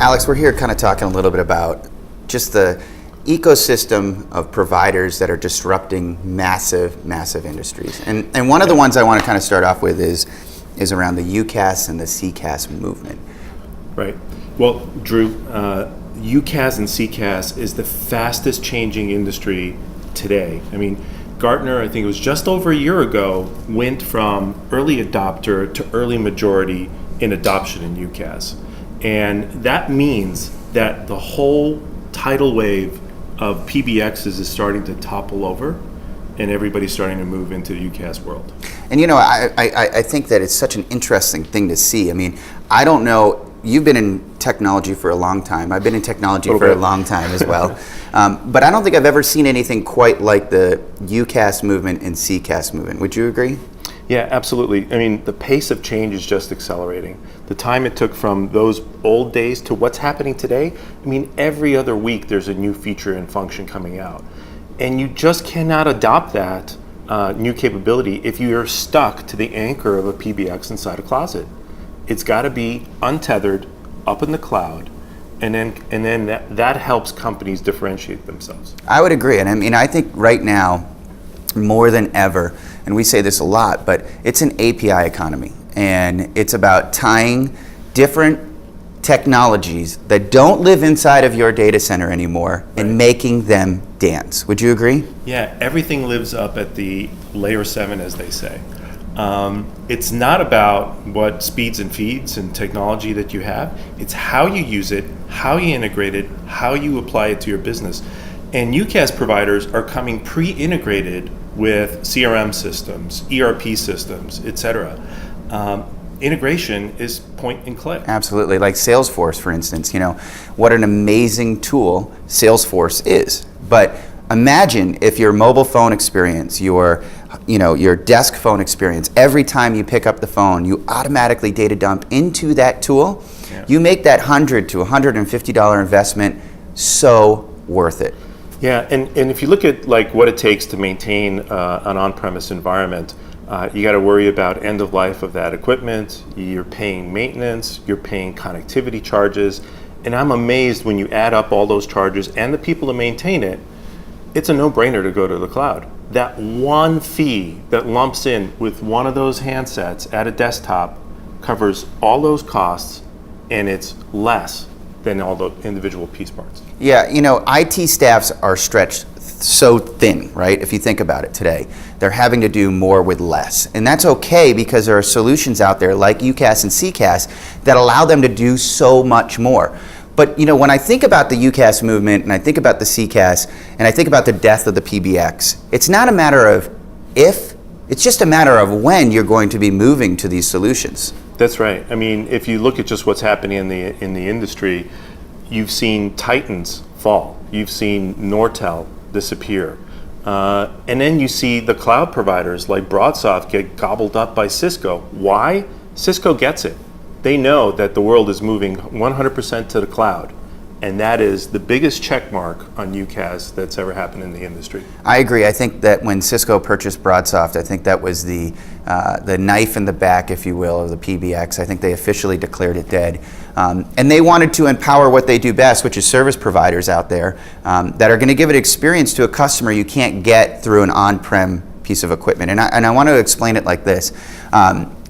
Alex, we're here kind of talking a little bit about just the ecosystem of providers that are disrupting massive, massive industries. And one of the ones I want to kind of start off with is around the UCaaS and the CCaaS movement. Right. Well, Drew, UCaaS and CCaaS is the fastest changing industry today. I mean, Gartner, I think it was just over a year ago, went from early adopter to early majority in adoption in UCaaS. And that means that the whole tidal wave of PBXs is starting to topple over, and everybody's starting to move into the UCaaS world. And I think that it's such an interesting thing to see. I mean, I don't know, you've been in technology for a long time. I've been in technology for a long time as well. But I don't think I've ever seen anything quite like the UCaaS movement and CCaaS movement. Would you agree? Yeah, absolutely. I mean, the pace of change is just accelerating. The time it took from those old days to what's happening today, I mean, every other week there's a new feature and function coming out. And you just cannot adopt that new capability if you're stuck to the anchor of a PBX inside a closet. It's got to be untethered, up in the cloud, and then that helps companies differentiate themselves. I would agree. And I mean, I think right now, more than ever, and we say this a lot, but it's an API economy, and it's about tying different technologies that don't live inside of your data center anymore and making them dance. Would you agree? Yeah, everything lives up at the layer 7, as they say. It's not about what speeds and feeds and technology that you have. It's how you use it, how you integrate it, how you apply it to your business. And UCaaS providers are coming pre-integrated with CRM systems, ERP systems, et cetera. Integration is point and click. Absolutely. Like Salesforce, for instance, what an amazing tool Salesforce is. But imagine if your mobile phone experience, your desk phone experience, every time you pick up the phone, you automatically data dump into that tool. Yeah. You make that $100 to $150 investment so worth it. Yeah, and if you look at like what it takes to maintain an on-premise environment, you got to worry about end of life of that equipment. You're paying maintenance, you're paying connectivity charges, and I'm amazed when you add up all those charges and the people to maintain it. It's a no-brainer to go to the cloud. That one fee that lumps in with one of those handsets at a desktop covers all those costs, and it's less than all the individual piece parts. Yeah, IT staffs are stretched so thin, right? If you think about it today, they're having to do more with less. And that's okay because there are solutions out there like UCaaS and CCaaS that allow them to do so much more. But when I think about the UCaaS movement and I think about the CCaaS and I think about the death of the PBX, it's not a matter of if, it's just a matter of when you're going to be moving to these solutions. That's right. I mean, if you look at just what's happening in the industry, you've seen Titans fall. You've seen Nortel disappear. And then you see the cloud providers like BroadSoft get gobbled up by Cisco. Why? Cisco gets it. They know that the world is moving 100% to the cloud. And that is the biggest check mark on UCaaS that's ever happened in the industry. I agree. I think that when Cisco purchased BroadSoft, I think that was the knife in the back, if you will, of the PBX. I think they officially declared it dead. And they wanted to empower what they do best, which is service providers out there that are going to give an experience to a customer you can't get through an on-prem piece of equipment. And I want to explain it like this.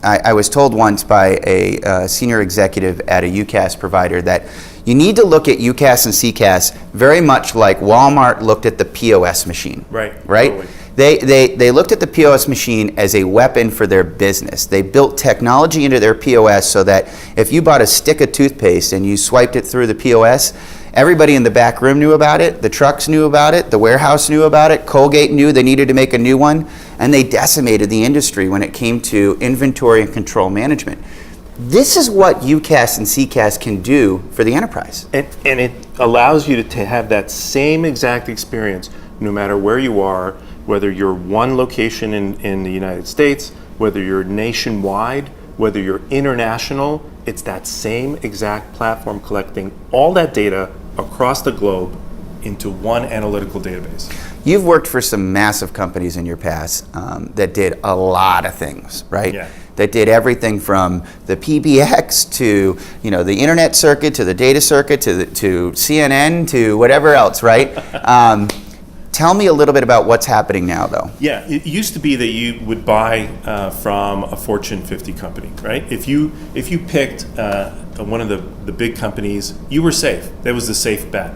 I was told once by a senior executive at a UCaaS provider that you need to look at UCaaS and CCaaS very much like Walmart looked at the POS machine. Right. Totally. They looked at the POS machine as a weapon for their business. They built technology into their POS so that if you bought a stick of toothpaste and you swiped it through the POS, everybody in the back room knew about it, the trucks knew about it, the warehouse knew about it, Colgate knew they needed to make a new one, and they decimated the industry when it came to inventory and control management. This is what UCaaS and CCaaS can do for the enterprise. And it allows you to have that same exact experience no matter where you are, whether you're one location in the United States, whether you're nationwide, whether you're international. It's that same exact platform collecting all that data across the globe into one analytical database. you've worked for some massive companies in your past that did a lot of things, right? Yeah. That did everything from the PBX to the internet circuit to the data circuit to CNN to whatever else, right? Tell me a little bit about what's happening now, though. Yeah, it used to be that you would buy from a Fortune 50 company, right? If you picked one of the big companies, you were safe. That was the safe bet.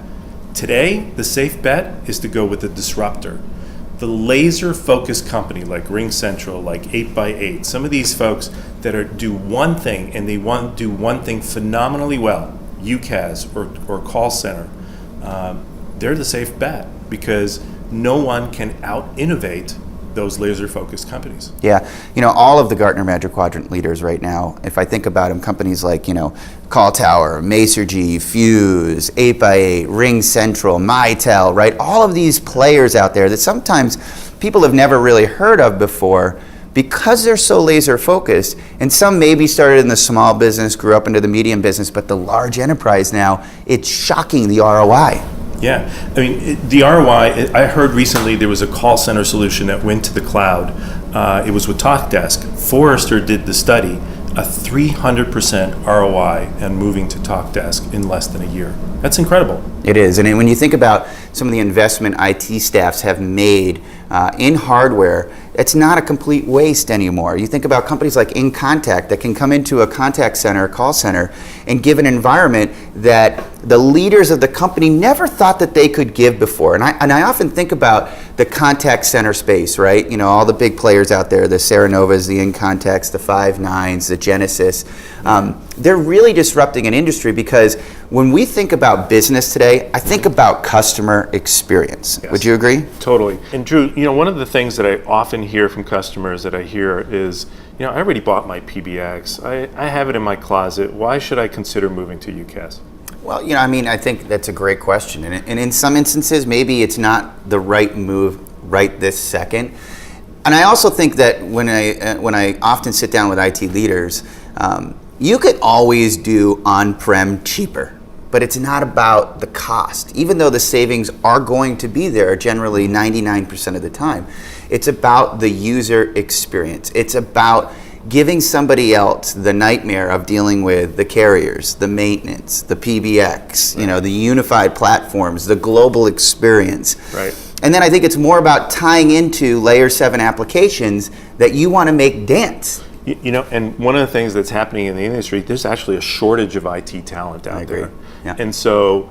Today, the safe bet is to go with the disruptor. The laser-focused company like RingCentral, like 8x8, some of these folks that do one thing and they want to do one thing phenomenally well, UCaaS or call center, they're the safe bet because no one can out-innovate those laser-focused companies. Yeah, all of the Gartner Magic Quadrant leaders right now, if I think about them, companies like, Call Tower, Masergy, Fuse, 8x8, RingCentral, Mitel, right? All of these players out there that sometimes people have never really heard of before because they're so laser-focused, and some maybe started in the small business, grew up into the medium business, but the large enterprise now, it's shocking the ROI. Yeah, I mean, the ROI, I heard recently there was a call center solution that went to the cloud. It was with TalkDesk. Forrester did the study, a 300% ROI on moving to TalkDesk in less than a year. That's incredible. It is, and when you think about some of the investment IT staffs have made in hardware, it's not a complete waste anymore. You think about companies like InContact that can come into a contact center, call center, and give an environment that the leaders of the company never thought that they could give before. And I often think about the contact center space, right? All the big players out there, the Saranovas, the InContacts, the Five9s, the Genesis. They're really disrupting an industry because when we think about business today, I think about customer experience. Yes. Would you agree? Totally. And Drew, one of the things that I often hear from customers that I hear is, I already bought my PBX. I have it in my closet. Why should I consider moving to UCaaS? Well, I think that's a great question. And in some instances, maybe it's not the right move right this second. And I also think that when I often sit down with IT leaders, you could always do on-prem cheaper, but it's not about the cost. Even though the savings are going to be there generally 99% of the time, it's about the user experience. It's about giving somebody else the nightmare of dealing with the carriers, the maintenance, the PBX, the unified platforms, the global experience. Right. And then I think it's more about tying into layer 7 applications that you want to make dance. And one of the things that's happening in the industry, there's actually a shortage of IT talent out there. Yeah. And so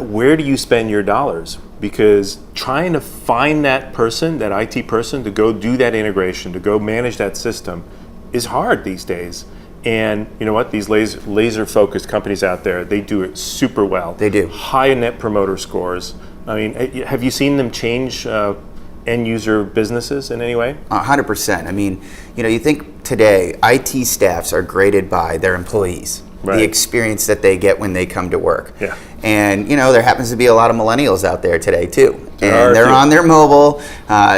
where do you spend your dollars? Because trying to find that person, that IT person, to go do that integration, to go manage that system is hard these days. And you know what? These laser-focused companies out there, they do it super well. They do. High net promoter scores. I mean, have you seen them change end user businesses in any way? 100%. I mean, you think today IT staffs are graded by their employees, Right. the experience that they get when they come to work. Yeah. And there happens to be a lot of millennials out there today too. There And they're are. on their mobile,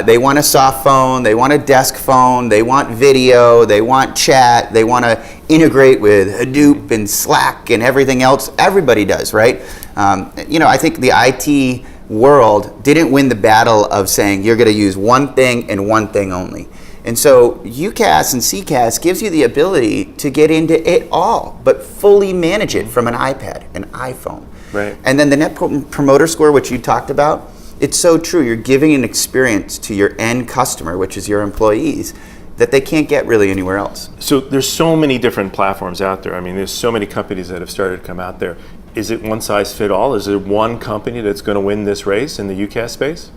they want a soft phone, they want a desk phone, they want video, they want chat, they want to integrate with Hadoop and Slack and everything else. Everybody does, right? I think the IT world didn't win the battle of saying you're going to use one thing and one thing only. And so UCaaS and CCaaS gives you the ability to get into it all, but fully manage it from an iPad, an iPhone. Right. And then the net promoter score, which you talked about, it's so true. You're giving an experience to your end customer, which is your employees, that they can't get really anywhere else. So there's so many different platforms out there. I mean, there's so many companies that have started to come out there. Is it one size fit all? Is there one company that's going to win this race in the UCaaS space?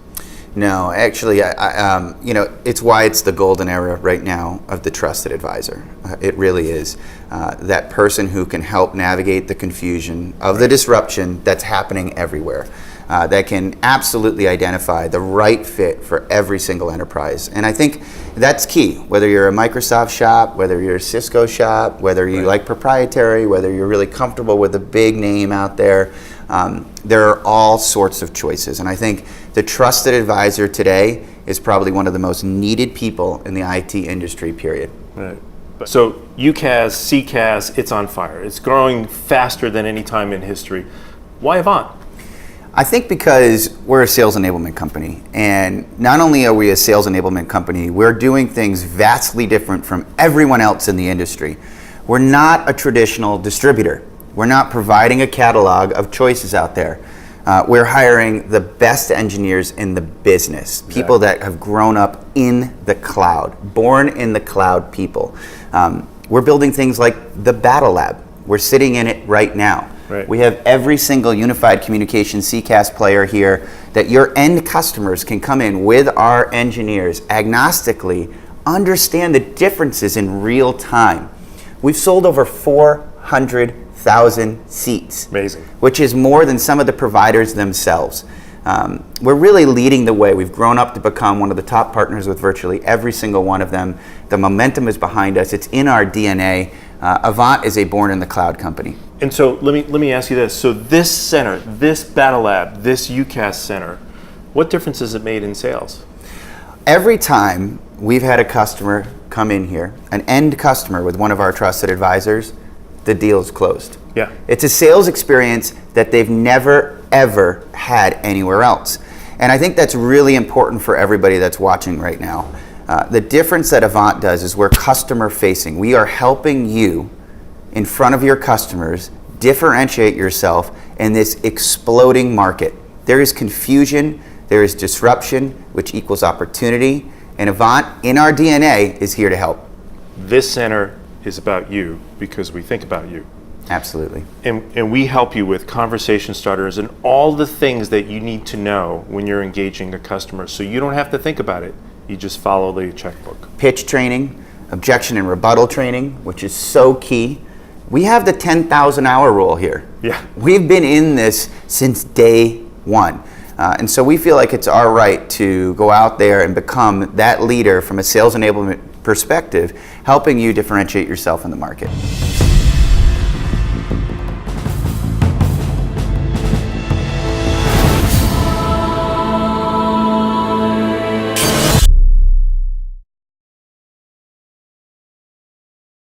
No, actually, it's why it's the golden era right now of the trusted advisor. It really is. That person who can help navigate the confusion of the disruption that's happening everywhere. That can absolutely identify the right fit for every single enterprise. And I think that's key, whether you're a Microsoft shop, whether you're a Cisco shop, whether you like proprietary, whether you're really comfortable with a big name out there. There are all sorts of choices. And I think the trusted advisor today is probably one of the most needed people in the IT industry, period. Right. So UCaaS, CCaaS, it's on fire. It's growing faster than any time in history. Why AVANT? I think because we're a sales enablement company, and not only are we a sales enablement company, we're doing things vastly different from everyone else in the industry. We're not a traditional distributor. We're not providing a catalog of choices out there. We're hiring the best engineers in the business, people that have grown up in the cloud, born in the cloud people. We're building things like the Battle Lab. We're sitting in it right now. Right. We have every single unified communication CCaaS player here that your end customers can come in with our engineers agnostically, understand the differences in real time. We've sold over 400,000 seats. Amazing. Which is more than some of the providers themselves. We're really leading the way. We've grown up to become one of the top partners with virtually every single one of them. The momentum is behind us. It's in our DNA. AVANT is a born in the cloud company. And so let me ask you this. So this center, this Battle Lab, this UCaaS center, what difference has it made in sales? Every time we've had a customer come in here, an end customer with one of our trusted advisors, the deal is closed. Yeah. It's a sales experience that they've never, ever had anywhere else. And I think that's really important for everybody that's watching right now. The difference that AVANT does is we're customer facing. We are helping you in front of your customers differentiate yourself in this exploding market. There is confusion, there is disruption, which equals opportunity, and AVANT in our DNA is here to help. This center is about you because we think about you. Absolutely. And we help you with conversation starters and all the things that you need to know when you're engaging a customer, so you don't have to think about it. You just follow the checkbook. Pitch training, objection and rebuttal training, which is so key. We have the 10,000 hour rule here. Yeah. We've been in this since day one. And so we feel like it's our right to go out there and become that leader from a sales enablement perspective, helping you differentiate yourself in the market.